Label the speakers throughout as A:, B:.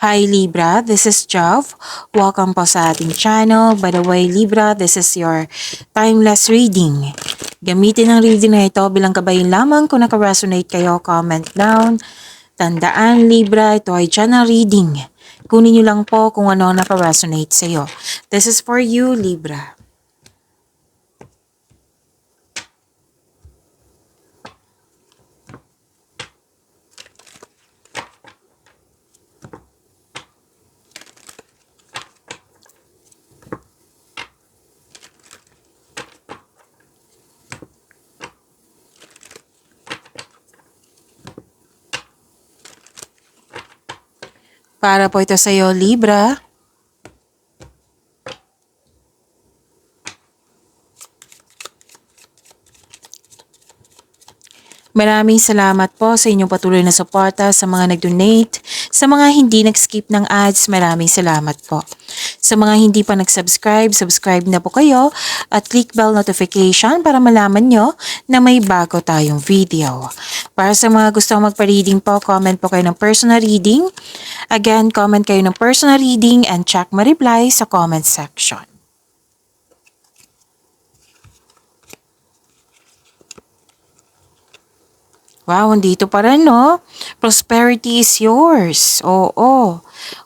A: Hi Libra, this is Jav. Welcome po sa ating channel. By the way, Libra, this is your timeless reading. Gamitin ang reading na ito bilang kabayan lamang. Kung naka-resonate kayo, comment down. Tandaan Libra, ito ay channel reading. Kunin nyo lang po kung ano ang naka-resonate sa iyo. This is for you, Libra. Para po ito sa iyo, Libra. Maraming salamat po sa inyong patuloy na suporta, sa mga nag-donate, sa mga hindi nag-skip ng ads, maraming salamat po. Sa mga hindi pa nag-subscribe, subscribe na po kayo at click bell notification para malaman nyo na may bago tayong video. Para sa mga gustong magpa-reading po, comment po kayo ng personal reading. Again, comment kayo ng personal reading and check ma-reply sa comment section. Wow, andito pa rin, no? Prosperity is yours. Oo.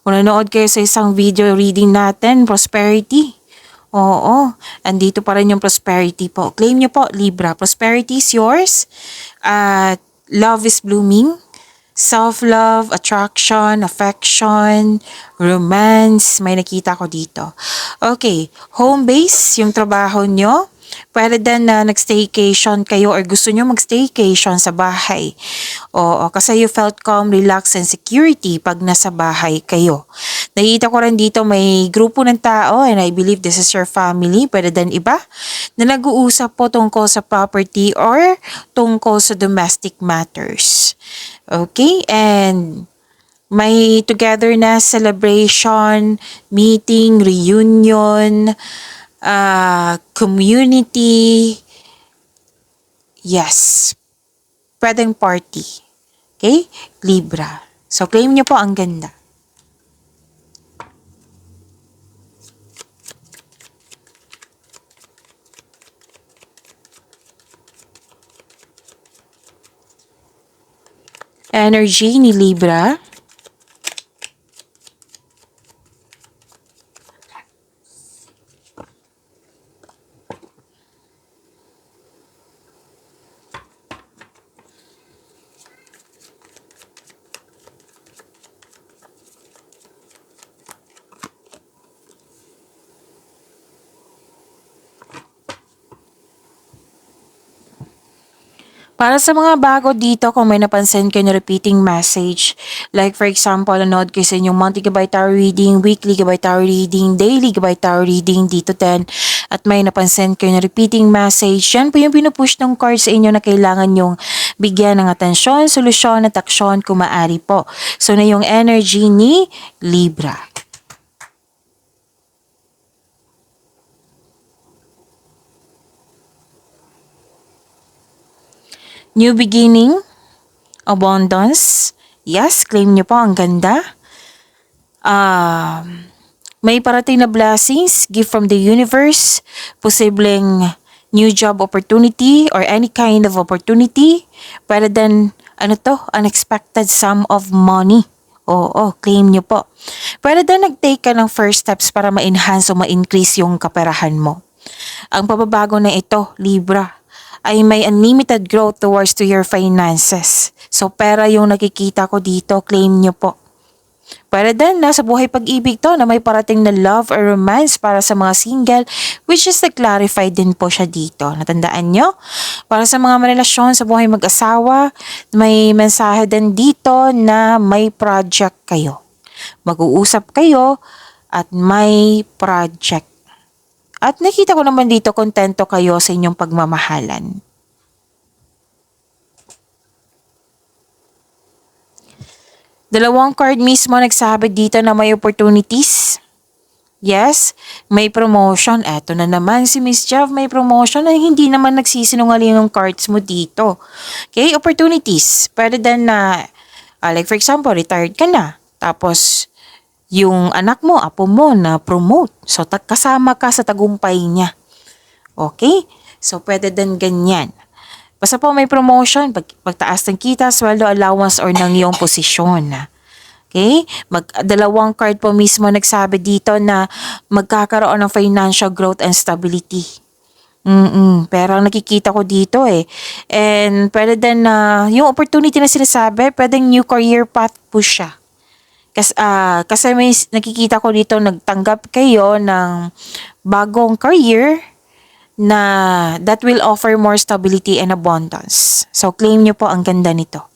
A: Kung nanood kayo sa isang video reading natin, prosperity. Oo. Andito pa rin yung prosperity po. Claim nyo po, Libra. Prosperity is yours. Love is blooming. Self-love, attraction, affection, romance. May nakita ko dito. Okay. Home base, yung trabaho nyo. Pwede din na nag-staycation kayo or gusto nyo mag-staycation sa bahay. Oo, kasi you felt calm, relaxed, and security pag nasa bahay kayo. Nakita ko rin dito may grupo ng tao and I believe this is your family. Pwede din iba na nag-uusap po tungkol sa property or tungkol sa domestic matters. Okay, and may togetherness, celebration, meeting, reunion, community, yes, pwedeng party. Okay? Libra. So, claim nyo po, ang ganda. Energy ni Libra. Para sa mga bago dito, kung may napansin kayo na repeating message, like for example, nanood kayo sa inyong monthly Gabay Tarot reading, weekly Gabay Tarot reading, daily Gabay Tarot reading, dito 10, at may napansin kayo na repeating message, yan po yung pinupush ng card sa inyo na kailangan yung bigyan ng atensyon, solusyon at aksyon kung maaari po. So na yung energy ni Libra. New beginning, abundance, yes, claim nyo po, ang ganda. May parating na blessings, gift from the universe, posibleng new job opportunity or any kind of opportunity. Pwede din, unexpected sum of money. Oo, claim nyo po. Pwede din nag-take ka ng first steps para ma-enhance o ma-increase yung kaperahan mo. Ang pababago na ito, Libra, ay may unlimited growth towards to your finances. So, pera yung nakikita ko dito, claim nyo po. Pwede din na sa buhay pag-ibig to na may parating na love or romance para sa mga single, which is na-clarify din po siya dito. Natandaan nyo? Para sa mga marelasyon sa buhay mag-asawa, may mensahe din dito na may project kayo. Mag-uusap kayo at may project. At nakita ko naman dito, kontento kayo sa inyong pagmamahalan. Dalawang card mismo nagsabi dito na may opportunities. Yes, may promotion. Eto na naman si Miss Jav, may promotion na hindi naman nagsisinungaling yung cards mo dito. Okay, opportunities. Pwede din na, like for example, retired ka na. Tapos, yung anak mo, apo mo na promote. So, kasama ka sa tagumpay niya. Okay? So, pwede din ganyan. Basta po may promotion, pagtaas ng kita, sweldo, allowance, or ng iyong posisyon. Okay? Dalawang card po mismo nagsabi dito na magkakaroon ng financial growth and stability. Pero ang nakikita ko dito And pwede din na yung opportunity na sinasabi, pwedeng new career path po siya. Kasi may nakikita ko dito, nagtanggap kayo ng bagong career na that will offer more stability and abundance. So, claim nyo po, ang ganda nito.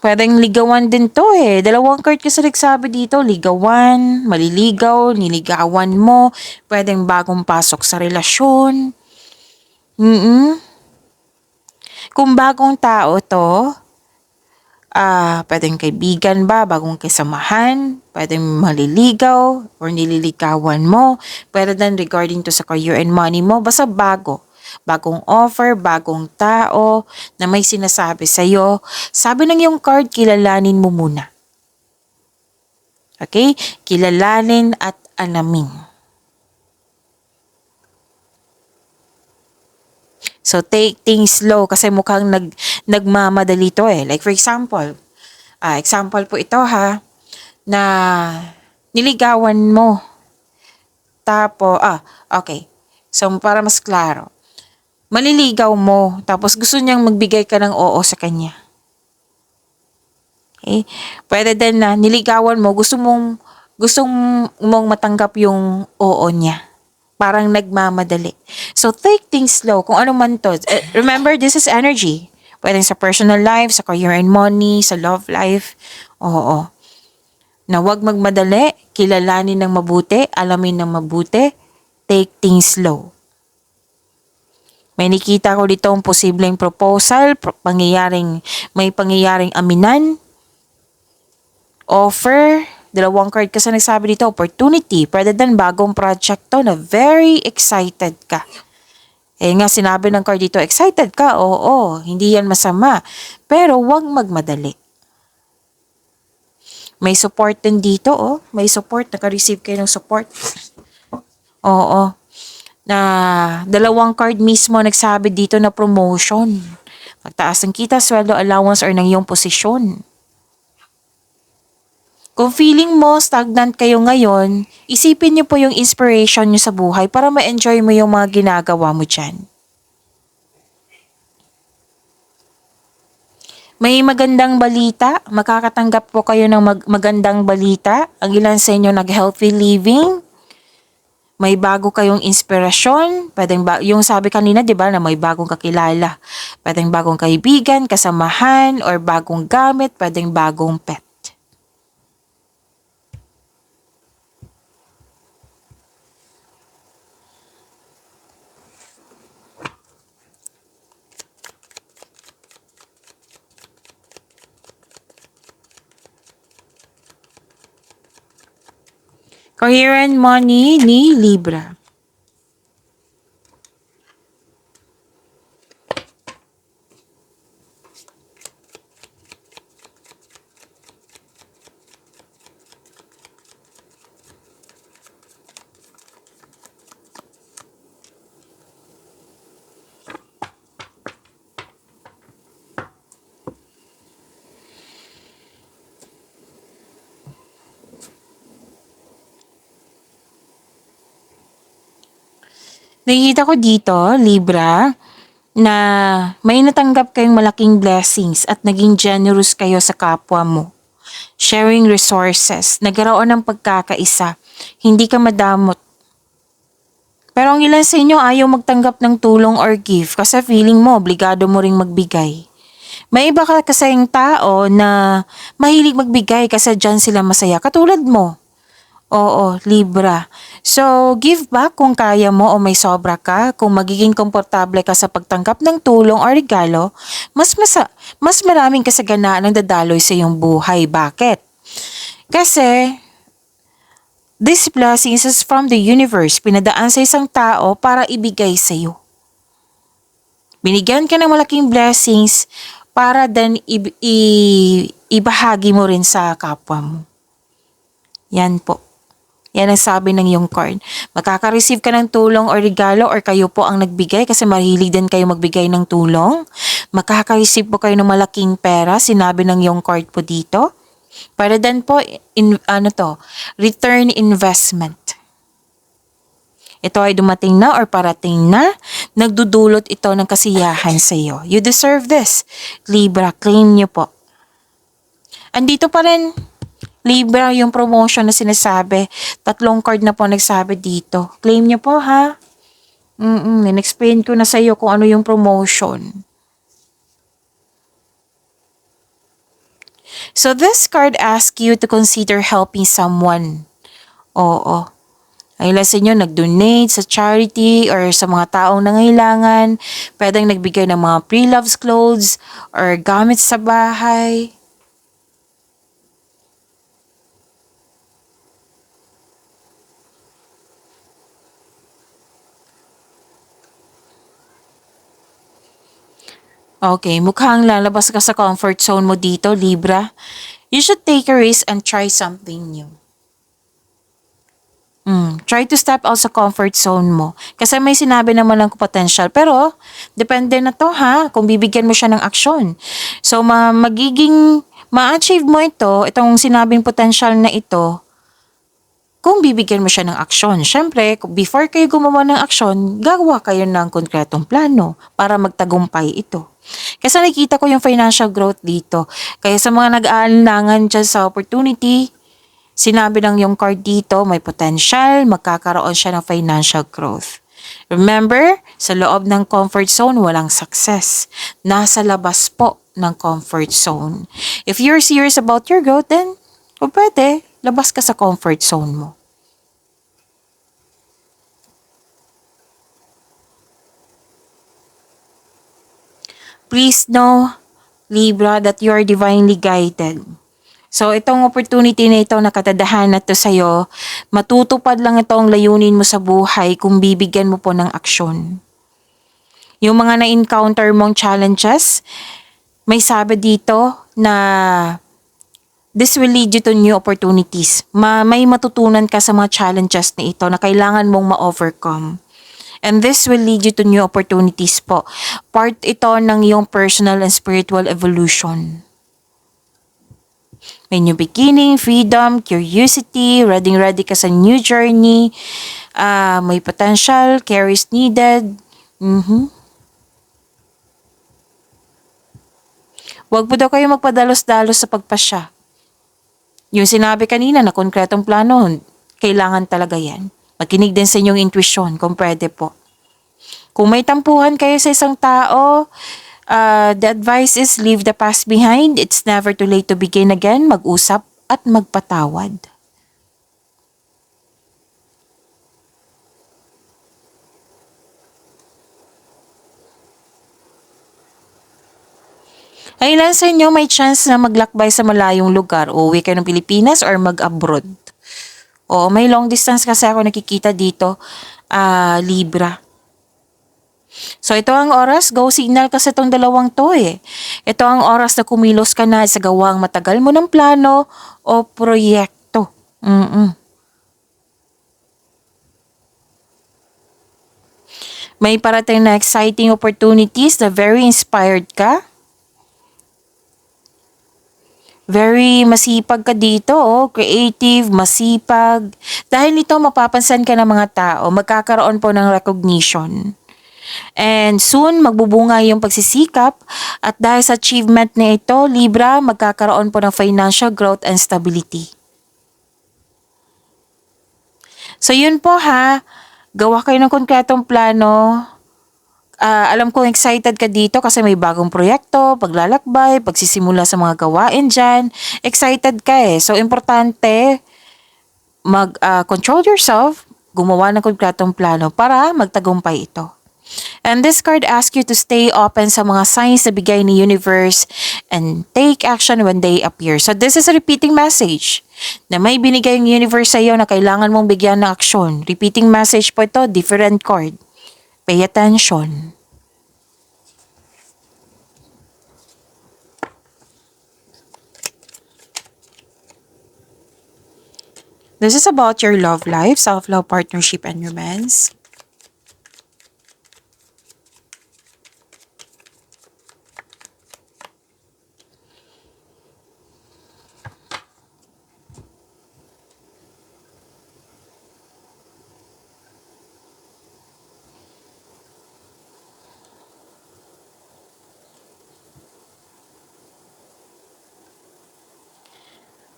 A: Pwedeng ligawan din to Dalawang card kasi nagsabi dito, ligawan, maliligaw, niligawan mo, pwedeng bagong pasok sa relasyon. Kung bagong tao to, pwedeng kaibigan ba, bagong kasamahan, pwedeng maliligaw or nililigawan mo, pwede din regarding to sa career and money mo, basta bago. Bagong offer, bagong tao na may sinasabi sa'yo. Sabi ng yung card, kilalanin mo muna. Okay? Kilalanin at alamin. So, take things slow kasi mukhang nagmamadali to Like for example, example po ito na niligawan mo. Okay. So, para mas klaro. Maliligaw mo, tapos gusto niyang magbigay ka ng oo sa kanya. Okay? Pwede din na niligawan mo, gusto mong matanggap yung oo niya. Parang nagmamadali. So, take things slow. Kung ano man to. Remember, this is energy. Pwede sa personal life, sa career and money, sa love life. Oo. Na huwag magmadali, kilalanin ng mabuti, alamin ng mabuti, take things slow. May nakita ko dito ang posibleng proposal, may pangyayaring aminan, offer. Dalawang card kasi nagsabi dito, opportunity. Pwede din bagong project to na very excited ka. Nga sinabi ng card dito, excited ka? Oo, hindi yan masama. Pero huwag magmadali. May support din dito, May support. Naka-receive kayo ng support. Oo. Na dalawang card mismo nagsabi dito na promotion. Pagtaas ng kita, sweldo, allowance, or ng iyong posisyon. Kung feeling mo stagnant kayo ngayon, isipin niyo po yung inspiration niyo sa buhay para ma-enjoy mo yung mga ginagawa mo dyan. May magandang balita, makakatanggap po kayo ng magandang balita. Ang ilan sa inyo nag-healthy living. May bago kayong inspirasyon. Yung sabi kanina, di ba, na may bagong kakilala. Pwedeng bagong kaibigan, kasamahan, or bagong gamit, pwedeng bagong pet. Career and money ni Libra. Nakikita ko dito, Libra, na may natanggap kayong malaking blessings at naging generous kayo sa kapwa mo. Sharing resources, nagkaroon ng pagkakaisa, hindi ka madamot. Pero ang ilan sa inyo ayaw magtanggap ng tulong or gift kasi feeling mo obligado mo ring magbigay. May iba ka kasing tao na mahilig magbigay kasi dyan sila masaya, katulad mo. Oo, Libra. So, give back kung kaya mo o may sobra ka. Kung magiging komportable ka sa pagtanggap ng tulong o regalo, mas maraming kasaganaan ang dadaloy sa iyong buhay. Bakit? Kasi, This blessings is from the universe, pinadaan sa isang tao para ibigay sa iyo. Binigyan ka ng malaking blessings para then ibahagi mo rin sa kapwa mo. Yan po. Yan ang sabi ng iyong card. Makaka-receive ka ng tulong o regalo or kayo po ang nagbigay kasi mahilig din kayo magbigay ng tulong. Makaka-receive po kayo ng malaking pera, sinabi ng iyong card po dito. Para din po, return investment. Ito ay dumating na or parating na, nagdudulot ito ng kasiyahan sa iyo. You deserve this. Libra, claim nyo po. Andito pa rin, Libra, yung promotion na sinasabi. 3 card na po nagsabi dito. Claim nyo po, ha? In-explain ko na sa iyo kung ano yung promotion. So this card asks you to consider helping someone. Oo. Ay ilan sa inyo nag-donate sa charity or sa mga taong nangailangan. Pwedeng nagbigay ng mga pre-loves clothes or gamit sa bahay. Okay, mukhang lalabas ka sa comfort zone mo dito, Libra. You should take a risk and try something new. Try to step out sa comfort zone mo. Kasi may sinabi naman ng potential. Pero, depende na to ha, kung bibigyan mo siya ng aksyon. So, ma-achieve mo ito, itong sinabing potential na ito, kung bibigyan mo siya ng aksyon. Siyempre, before kayo gumawa ng aksyon, gagawa kayo ng konkretong plano para magtagumpay ito. Kasi nakikita ko yung financial growth dito. Kaya sa mga nag-aalangan dyan sa opportunity, sinabi ng yung card dito, may potential, magkakaroon siya ng financial growth. Remember, sa loob ng comfort zone, walang success. Nasa labas po ng comfort zone. If you're serious about your growth, then, kung pwede, labas ka sa comfort zone mo. Please know, Libra, that you are divinely guided. So, itong opportunity na ito, nakatadahan na to sa'yo, matutupad lang itong layunin mo sa buhay kung bibigyan mo po ng aksyon. Yung mga na-encounter mong challenges, may sabi dito na this will lead you to new opportunities. May matutunan ka sa mga challenges na ito na kailangan mong ma-overcome. And this will lead you to new opportunities po. Part ito ng iyong personal and spiritual evolution. May new beginning, freedom, curiosity, ready ka sa new journey, may potential, care is needed. Huwag po daw kayo magpadalos-dalos sa pagpasya. Yung sinabi kanina na konkretong plano, kailangan talaga yan. Makinig din sa inyong intuition kung pwede po. Kung may tampuhan kayo sa isang tao, the advice is leave the past behind. It's never too late to begin again. Mag-usap at magpatawad. Ay, ilan sa inyo may chance na maglakbay sa malayong lugar, uuwi kayo ng Pilipinas or mag-abroad? Oo, may long distance kasi ako nakikita dito, Libra. So, ito ang oras, go signal kasi itong dalawang to eh. Ito ang oras na kumilos ka na sa gawang matagal mo ng plano o proyekto. May parating na exciting opportunities na very inspired ka. Very masipag ka dito, creative, masipag. Dahil nito mapapansin ka ng mga tao, magkakaroon po ng recognition. And soon, magbubunga yung pagsisikap at dahil sa achievement na ito, Libra, magkakaroon po ng financial growth and stability. So yun po ha, gawa kayo ng konkretong plano. Alam kong excited ka dito kasi may bagong proyekto, paglalakbay, pagsisimula sa mga gawain dyan. Excited ka eh. So, importante, control yourself, gumawa ng konkretong plano para magtagumpay ito. And this card asks you to stay open sa mga signs na bigay ni universe and take action when they appear. So this is a repeating message na may binigay yung universe sa iyo na kailangan mong bigyan ng aksyon. Repeating message po ito, different card. Pay attention. This is about your love life, self-love, partnership, and romance.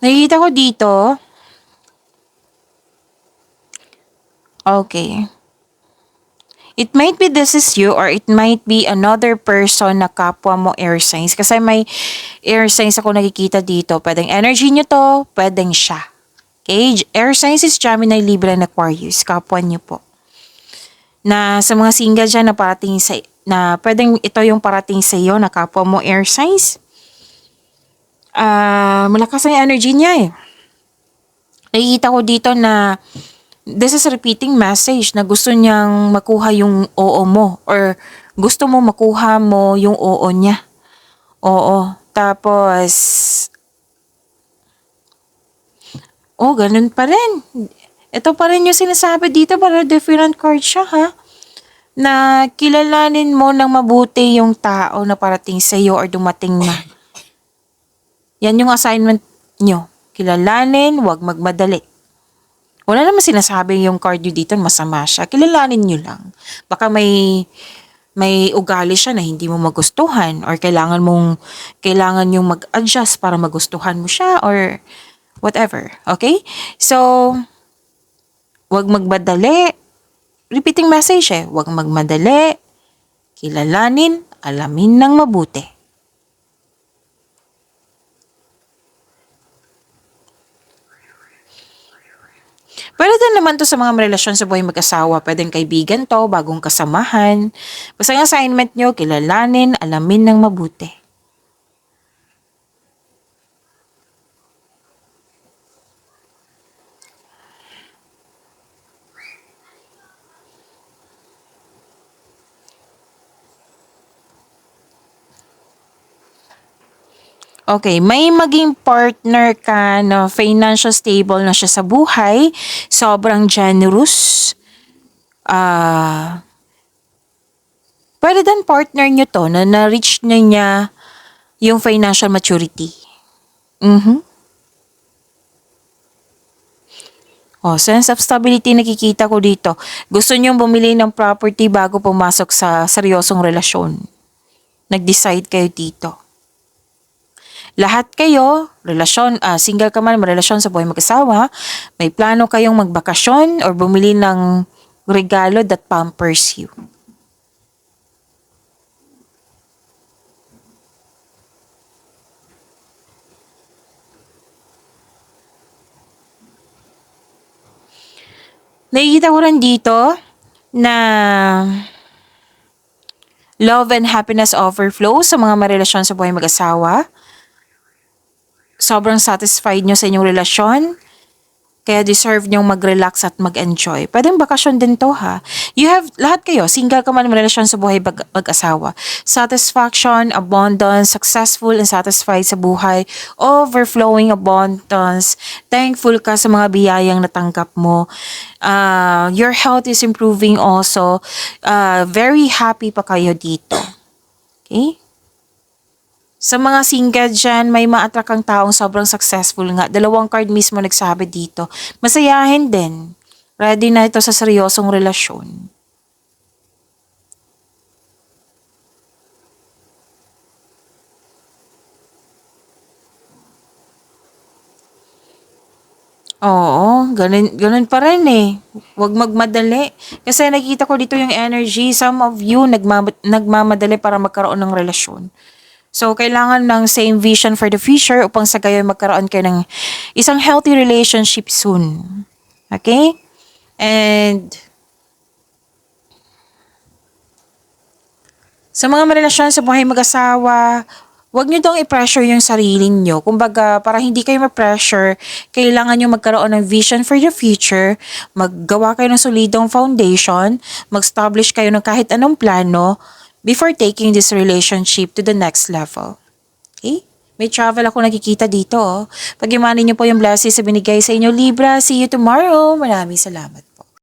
A: Nakikita ko dito, okay. It might be this is you or it might be another person na kapwa mo air signs. Kasi may air signs ako nakikita dito. Pwedeng energy nyo to, pwedeng siya. Okay? Air signs is Gemini, Libra, and Aquarius. Kapwa nyo po. Na sa mga single dyan na parating sa, na pwedeng ito yung parating sa iyo na kapwa mo air signs. Malakas ang energy niya eh. Nakikita ko dito na this is a repeating message na gusto niyang makuha yung oo mo or gusto mo makuha mo yung oo niya. Oo. Tapos, ganun pa rin. Ito pa rin yung sinasabi dito, para different card siya ha. Na kilalanin mo ng mabuti yung tao na parating sa iyo or dumating na. Yan yung assignment nyo. Kilalanin, wag magmadali. Wala naman sinasabi yung card nyo dito masama siya. Kilalanin nyo lang. Baka may ugali siya na hindi mo magustuhan or kailangan yung mag-adjust para magustuhan mo siya or whatever. Okay? So, wag magmadali. Repeating message eh. Wag magmadali. Kilalanin, alamin ng mabuti. Pero din naman to sa mga relasyon sa buhay mag-asawa. Pwedeng kaibigan to, bagong kasamahan. Basta yung assignment nyo, kilalanin, alamin ng mabuti. Okay, may maging partner ka na financial stable na siya sa buhay, sobrang generous. Pwede din partner nyo to na na-reach na niya yung financial maturity. Sense of stability nakikita ko dito. Gusto nyo bumili ng property bago pumasok sa seryosong relasyon. Nag-decide kayo dito. Lahat kayo, single ka man, relasyon sa buhay mag-asawa, may plano kayong magbakasyon or bumili ng regalo that pampers you. Nakikita ko rin dito na love and happiness overflow sa mga marelasyon sa buhay mag-asawa. Sobrang satisfied nyo sa inyong relasyon. Kaya deserve nyong mag-relax at mag-enjoy. Pwedeng bakasyon din to ha. Lahat kayo, single ka man relasyon sa buhay mag-asawa. Satisfaction, abundance, successful and satisfied sa buhay, overflowing abundance, thankful ka sa mga biyayang natanggap mo. Your health is improving also. Very happy pa kayo dito. Okay? Sa mga single dyan, may ma-attract kang taong sobrang successful nga. 2 card mismo nagsabi dito. Masayahin din. Ready na ito sa seryosong relasyon. Oo, ganun pa rin eh. Huwag magmadali. Kasi nakita ko dito yung energy. Some of you nagmamadali para magkaroon ng relasyon. So, kailangan ng same vision for the future upang sa gayon magkaroon kayo ng isang healthy relationship soon. Okay? And Sa mga marelasyon sa buhay mag-asawa, huwag nyo dong i-pressure yung sarili nyo. Kumbaga, para hindi kayo ma-pressure, kailangan nyo magkaroon ng vision for the future, maggawa kayo ng solidong foundation, mag-establish kayo ng kahit anong plano before taking this relationship to the next level. Okay? May travel ako nakikita dito. Pag-imanin nyo po yung blessings sa binigay sa inyo, Libra. See you tomorrow. Maraming salamat.